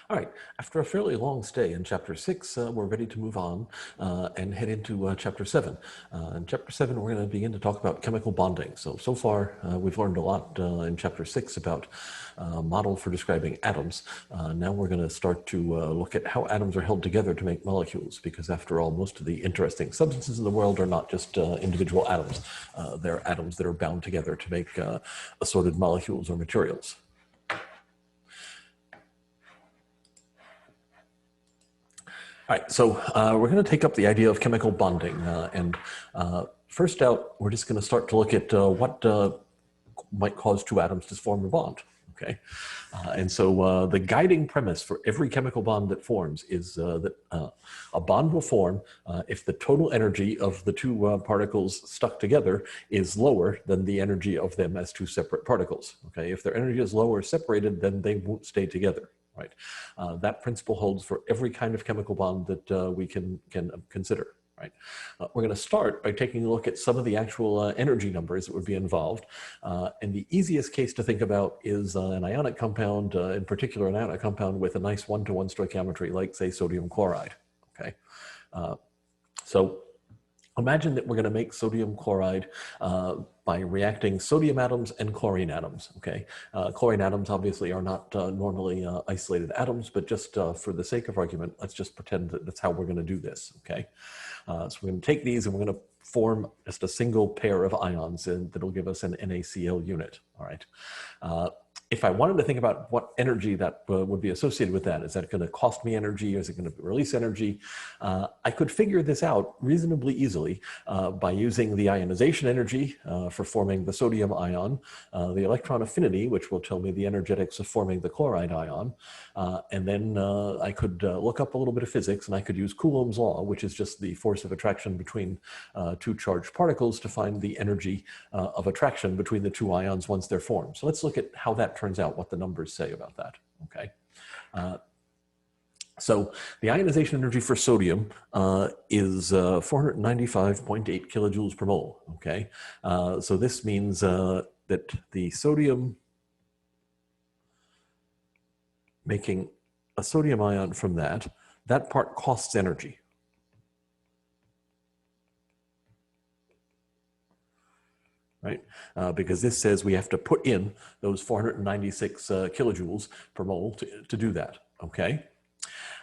All right, after a fairly long stay in Chapter 6, we're ready to move on and head into Chapter 7. In Chapter 7, we're going to begin to talk about chemical bonding. So far, we've learned a lot in Chapter 6 about model for describing atoms. Now we're going to start to look at how atoms are held together to make molecules, because after all, most of the interesting substances in the world are not just individual atoms. They're atoms that are bound together to make assorted molecules or materials. All right, so we're going to take up the idea of chemical bonding. First out, we're just going to start to look at what might cause two atoms to form a bond. Okay, the guiding premise for every chemical bond that forms is that a bond will form if the total energy of the two particles stuck together is lower than the energy of them as two separate particles. Okay, if their energy is lower separated, then they won't stay together. Right, that principle holds for every kind of chemical bond that we can consider. Right, we're going to start by taking a look at some of the actual energy numbers that would be involved, and the easiest case to think about is an ionic compound, in particular an ionic compound with a nice one-to-one stoichiometry, like say sodium chloride. Okay, so imagine that we're going to make sodium chloride by reacting sodium atoms and chlorine atoms. Okay, chlorine atoms obviously are not normally isolated atoms, but just for the sake of argument, let's just pretend that that's how we're going to do this. Okay, so we're going to take these and we're going to form just a single pair of ions, and that'll give us an NaCl unit. All right. If I wanted to think about what energy that would be associated with that, is that going to cost me energy or is it going to release energy? I could figure this out reasonably easily by using the ionization energy for forming the sodium ion, the electron affinity, which will tell me the energetics of forming the chloride ion, and then I could look up a little bit of physics, and I could use Coulomb's law, which is just the force of attraction between two charged particles, to find the energy of attraction between the two ions once they're formed. So let's look at how that turns out, what the numbers say about that. Okay. So the ionization energy for sodium is 495.8 kilojoules per mole. Okay. So this means that the sodium, making a sodium ion from that part costs energy. Right? Because this says we have to put in those 496 kilojoules per mole to do that. Okay.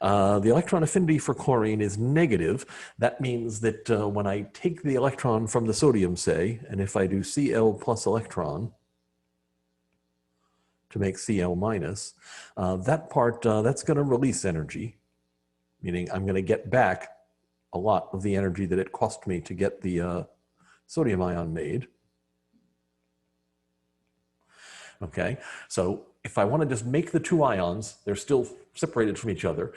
The electron affinity for chlorine is negative. That means that when I take the electron from the sodium, say, and if I do Cl plus electron to make Cl minus, that part, that's going to release energy, meaning I'm going to get back a lot of the energy that it cost me to get the sodium ion made. Okay, so if I want to just make the two ions, they're still separated from each other.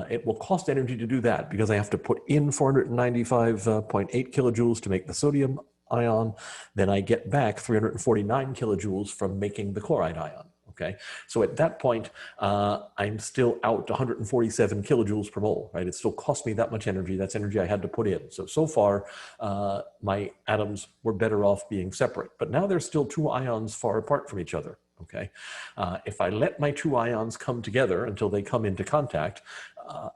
It will cost energy to do that because I have to put in 495.8 kilojoules to make the sodium ion. Then I get back 349 kilojoules from making the chloride ion. Okay, so at that point, I'm still out 147 kilojoules per mole, right? It still cost me that much energy. That's energy I had to put in. So far, my atoms were better off being separate. But now there's still two ions far apart from each other. Okay, if I let my two ions come together until they come into contact,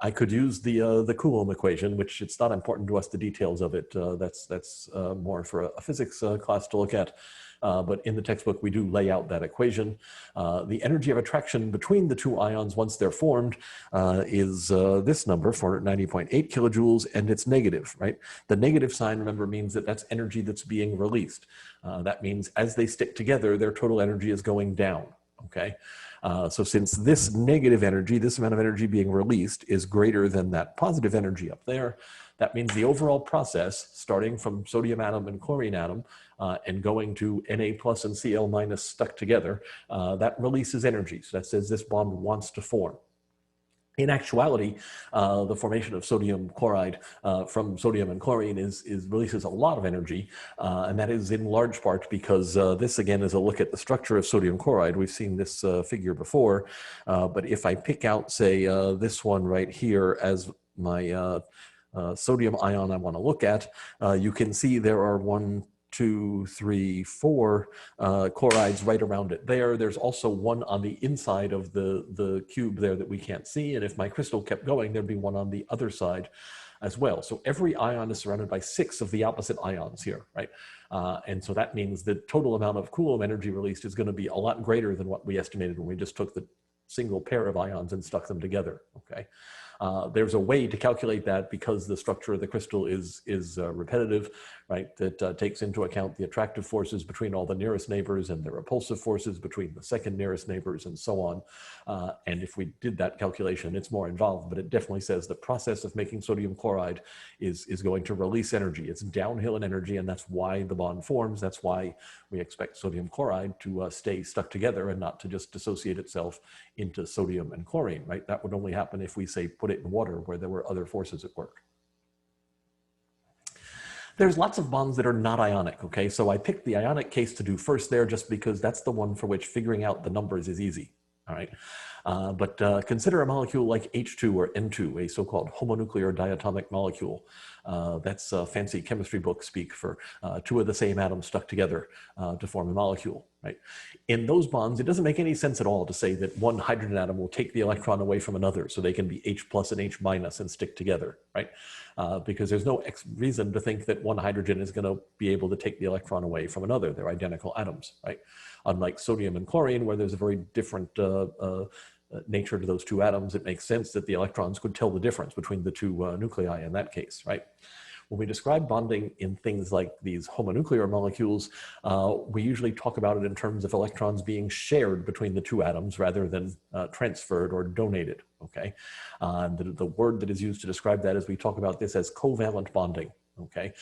I could use the Coulomb equation, which it's not important to us, the details of it. That's more for a physics class to look at. But in the textbook, we do lay out that equation. The energy of attraction between the two ions once they're formed is this number, 490.8 kilojoules, and it's negative, right? The negative sign, remember, means that that's energy that's being released. That means as they stick together, their total energy is going down, okay? So since this negative energy, this amount of energy being released, is greater than that positive energy up there, that means the overall process, starting from sodium atom and chlorine atom, and going to Na plus and Cl minus stuck together, that releases energy. So that says this bond wants to form. In actuality, the formation of sodium chloride from sodium and chlorine releases a lot of energy, and that is in large part because this again is a look at the structure of sodium chloride. We've seen this figure before, but if I pick out, say, this one right here as my sodium ion I want to look at, you can see there are 1, 2, 3, 4 chlorides right around it there. There's also one on the inside of the cube there that we can't see. And if my crystal kept going, there'd be one on the other side as well. So every ion is surrounded by 6 of the opposite ions here, right? And so that means the total amount of Coulomb energy released is going to be a lot greater than what we estimated when we just took the single pair of ions and stuck them together, okay? There's a way to calculate that because the structure of the crystal is repetitive, right? That takes into account the attractive forces between all the nearest neighbors and the repulsive forces between the second nearest neighbors and so on. And if we did that calculation, it's more involved, but it definitely says the process of making sodium chloride is going to release energy. It's downhill in energy, and that's why the bond forms. That's why we expect sodium chloride to stay stuck together and not to just dissociate itself into sodium and chlorine, right? That would only happen if we, say, put it in water where there were other forces at work. There's lots of bonds that are not ionic, okay? So I picked the ionic case to do first there just because that's the one for which figuring out the numbers is easy, all right? But consider a molecule like H2 or N2, a so-called homonuclear diatomic molecule. That's fancy chemistry book speak for 2 of the same atoms stuck together to form a molecule, right? In those bonds, it doesn't make any sense at all to say that one hydrogen atom will take the electron away from another so they can be H plus and H minus and stick together, right? Because there's no reason to think that one hydrogen is going to be able to take the electron away from another. They're identical atoms, right? Unlike sodium and chlorine, where there's a very different nature to those 2 atoms, it makes sense that the electrons could tell the difference between the 2 nuclei in that case, right? When we describe bonding in things like these homonuclear molecules, we usually talk about it in terms of electrons being shared between the 2 atoms rather than transferred or donated, okay? The word that is used to describe that is we talk about this as covalent bonding, okay?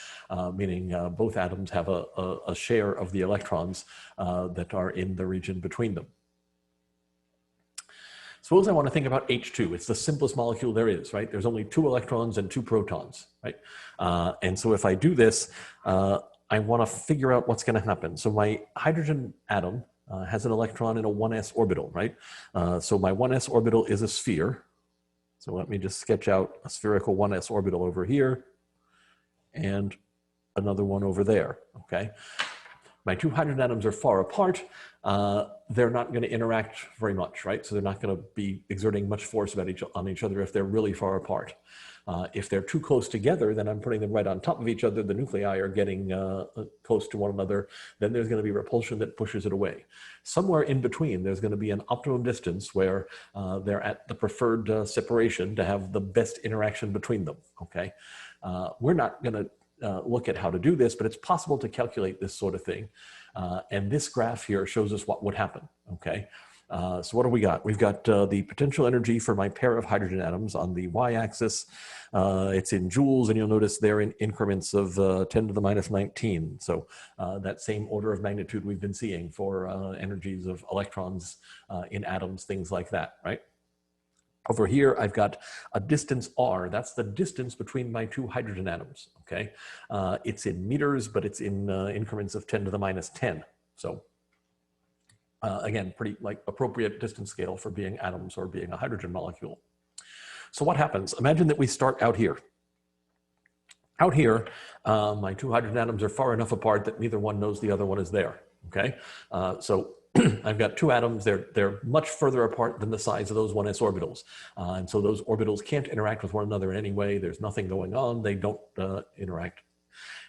Meaning both atoms have a share of the electrons that are in the region between them. Suppose I want to think about H2. It's the simplest molecule there is, right? There's only 2 electrons and 2 protons, right? And so if I do this, I want to figure out what's going to happen. So my hydrogen atom has an electron in a 1s orbital, right? So my 1s orbital is a sphere. So let me just sketch out a spherical 1s orbital over here and another one over there, okay? My 2 hydrogen atoms are far apart. They're not going to interact very much, right? So they're not going to be exerting much force on each other if they're really far apart. If they're too close together, then I'm putting them right on top of each other. The nuclei are getting close to one another. Then there's going to be repulsion that pushes it away. Somewhere in between, there's going to be an optimum distance where they're at the preferred separation to have the best interaction between them, okay? We're not going to look at how to do this, but it's possible to calculate this sort of thing. And this graph here shows us what would happen, okay? So what do we got? We've got the potential energy for my pair of hydrogen atoms on the y-axis. It's in joules, and you'll notice they're in increments of 10 to the minus 19. So that same order of magnitude we've been seeing for energies of electrons in atoms, things like that, right? Over here, I've got a distance r. That's the distance between my 2 hydrogen atoms, okay? It's in meters, but it's in increments of 10 to the minus 10. So again, pretty like appropriate distance scale for being atoms or being a hydrogen molecule. So what happens? Imagine that we start out here. Out here, my 2 hydrogen atoms are far enough apart that neither one knows the other one is there, okay? So I've got 2 atoms, they're much further apart than the size of those 1s orbitals. And so those orbitals can't interact with one another in any way. There's nothing going on, they don't interact.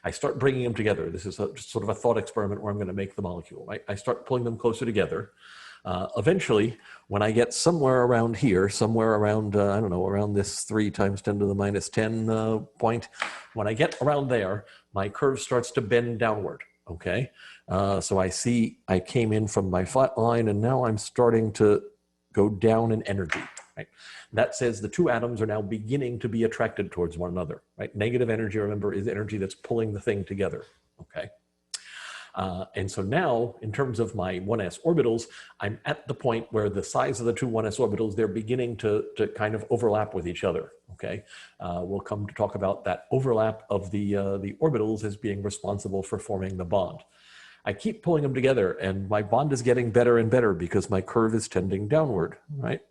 I start bringing them together. This is just sort of a thought experiment where I'm going to make the molecule, right? I start pulling them closer together. Eventually, when I get somewhere around here, somewhere around, I don't know, around this 3 times 10 to the minus 10 point, when I get around there, my curve starts to bend downward, okay? So I see I came in from my flat line, and now I'm starting to go down in energy, right? That says the 2 atoms are now beginning to be attracted towards one another, right? Negative energy, remember, is energy that's pulling the thing together, okay? And so now, in terms of my 1s orbitals, I'm at the point where the size of the 2 1s orbitals, they're beginning to kind of overlap with each other, okay? We'll come to talk about that overlap of the orbitals as being responsible for forming the bond. I keep pulling them together, and my bond is getting better and better because my curve is tending downward, right?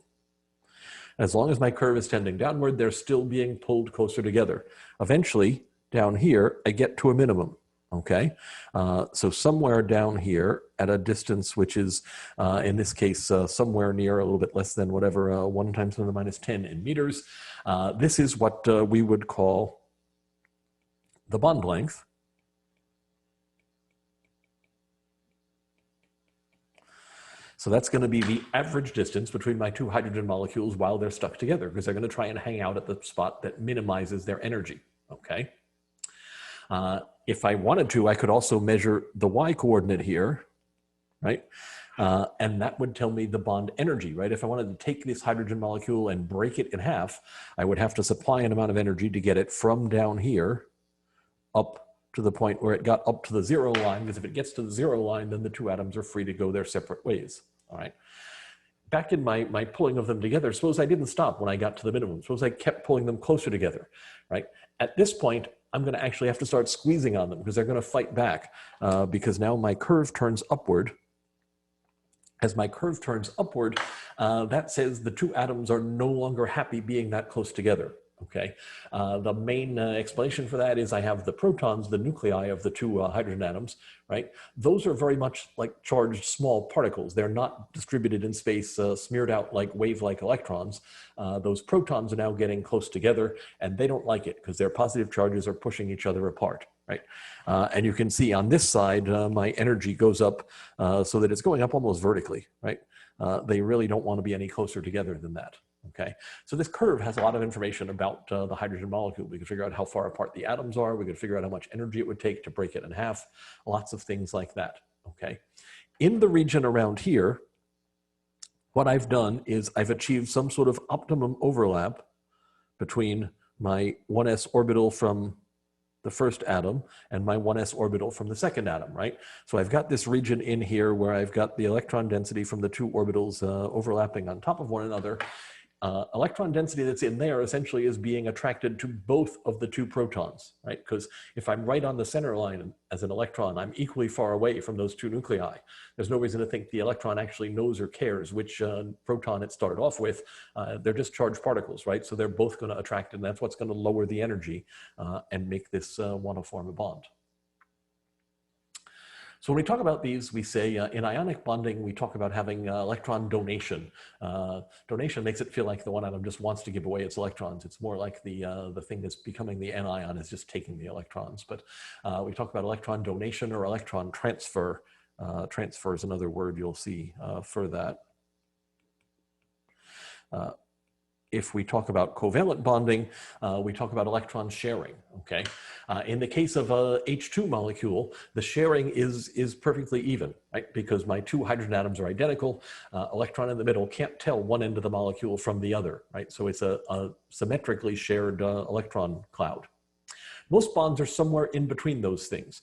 As long as my curve is tending downward, they're still being pulled closer together. Eventually, down here, I get to a minimum, Okay, so somewhere down here at a distance which is, in this case, somewhere near a little bit less than whatever 1 times 10 to the minus 10 in meters, this is what we would call the bond length. So that's going to be the average distance between my 2 hydrogen molecules while they're stuck together, because they're going to try and hang out at the spot that minimizes their energy, okay? If I wanted to, I could also measure the y coordinate here, right? And that would tell me the bond energy, right? If I wanted to take this hydrogen molecule and break it in half, I would have to supply an amount of energy to get it from down here up to the point where it got up to the 0 line, because if it gets to the 0 line, then the 2 atoms are free to go their separate ways, all right? Back in my pulling of them together, suppose I didn't stop when I got to the minimum. Suppose I kept pulling them closer together, right? At this point, I'm going to actually have to start squeezing on them because they're going to fight back because now my curve turns upward. As my curve turns upward, that says the 2 atoms are no longer happy being that close together. Okay, the main explanation for that is I have the protons, the nuclei of the 2 hydrogen atoms, right? Those are very much like charged small particles. They're not distributed in space, smeared out like wave-like electrons. Those protons are now getting close together, and they don't like it because their positive charges are pushing each other apart, right? And you can see on this side, my energy goes up so that it's going up almost vertically, right? They really don't want to be any closer together than that. Okay, so this curve has a lot of information about the hydrogen molecule. We can figure out how far apart the atoms are. We can figure out how much energy it would take to break it in half. Lots of things like that. Okay, in the region around here, what I've done is I've achieved some sort of optimum overlap between my 1s orbital from the first atom and my 1s orbital from the second atom, right? So I've got this region in here where I've got the electron density from the 2 orbitals overlapping on top of one another. Electron density that's in there essentially is being attracted to both of the 2 protons, right? Because if I'm right on the center line as an electron, I'm equally far away from those 2 nuclei. There's no reason to think the electron actually knows or cares which proton it started off with. They're just charged particles, right? So they're both going to attract, and that's what's going to lower the energy and make this want to form a bond. So when we talk about these, we say in ionic bonding, we talk about having electron donation. Donation makes it feel like the one atom just wants to give away its electrons. It's more like the thing that's becoming the anion is just taking the electrons. But we talk about electron donation or electron transfer. Transfer is another word you'll see for that. If we talk about covalent bonding, we talk about electron sharing, okay? In the case of a H2 molecule, the sharing is perfectly even, right? Because my 2 hydrogen atoms are identical. Electron in the middle can't tell one end of the molecule from the other, right? So it's a symmetrically shared electron cloud. Most bonds are somewhere in between those things.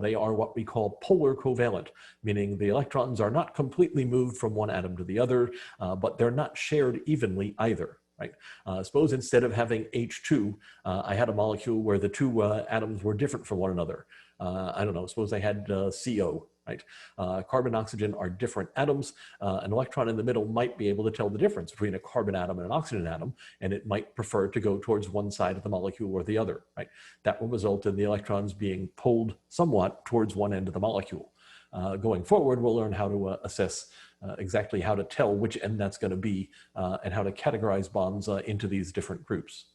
They are what we call polar covalent, meaning the electrons are not completely moved from one atom to the other, but they're not shared evenly either. Right? Suppose instead of having H2, I had a molecule where the 2 atoms were different from one another. I don't know, suppose I had CO, right? Carbon and oxygen are different atoms. An electron in the middle might be able to tell the difference between a carbon atom and an oxygen atom, and it might prefer to go towards one side of the molecule or the other, right? That will result in the electrons being pulled somewhat towards one end of the molecule. Going forward, we'll learn how to assess exactly how to tell which end that's going to be and how to categorize bonds into these different groups.